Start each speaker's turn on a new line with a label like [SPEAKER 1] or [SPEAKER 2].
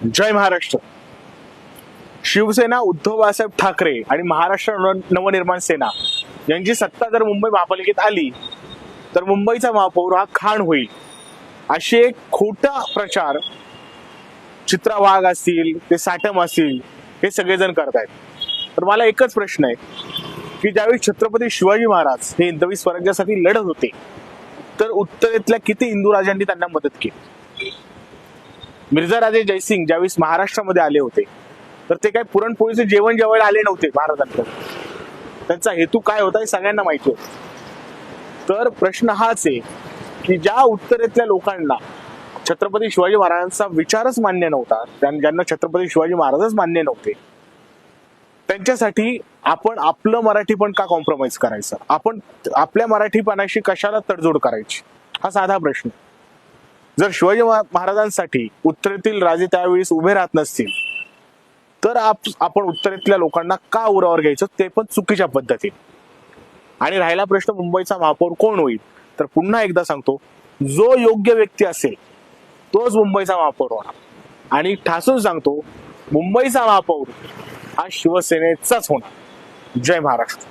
[SPEAKER 1] जय महाराष्ट्र. शिवसेना, उद्धव बाळासाहेब ठाकरे आणि महाराष्ट्र नवनिर्माण सेना यांची सत्ता जर मुंबई महापालिकेत आली तर मुंबईचा महापौर हा खान होईल, अशी एक खोटा प्रचार चित्रा वाघ असतील, ते साटम असतील, हे सगळेजण करतायत. तर मला एकच प्रश्न आहे की ज्यावेळी छत्रपती शिवाजी महाराज हे हिंदवी स्वराज्यासाठी लढत होते तर उत्तरेतल्या किती हिंदू राजांनी त्यांना मदत केली? मिर्झा राजे जयसिंग ज्यावेळेस महाराष्ट्रामध्ये आले होते तर ते काय पुरणपोळीचे जेवण जेवायला आले नव्हते महाराजांकडे. त्यांचा हेतू काय होता हे सगळ्यांना माहिती होतं. तर प्रश्न हाच आहे की ज्या उत्तरेतल्या लोकांना छत्रपती शिवाजी महाराजांचा विचारच मान्य नव्हता, ज्यांना छत्रपती शिवाजी महाराजच मान्य नव्हते, त्यांच्यासाठी आपण आपलं मराठीपण का कॉम्प्रोमाइज करायचं? आपण आपल्या मराठीपणाशी कशाला तडजोड करायची? हा साधा प्रश्न. जर शिवाजी महाराजांसाठी उत्तरेतील राजे त्यावेळेस उभे राहत नसतील तर आपण उत्तरेतल्या लोकांना का उरावर घ्यायचं, ते पण चुकीच्या पद्धतीने. आणि राहिला प्रश्न मुंबईचा महापौर कोण होईल, तर पुन्हा एकदा सांगतो, जो योग्य व्यक्ती असेल तोच मुंबईचा महापौर होणार. आणि ठासून सांगतो, मुंबईचा महापौर हा शिवसेनेचाच होणार. जय महाराष्ट्र.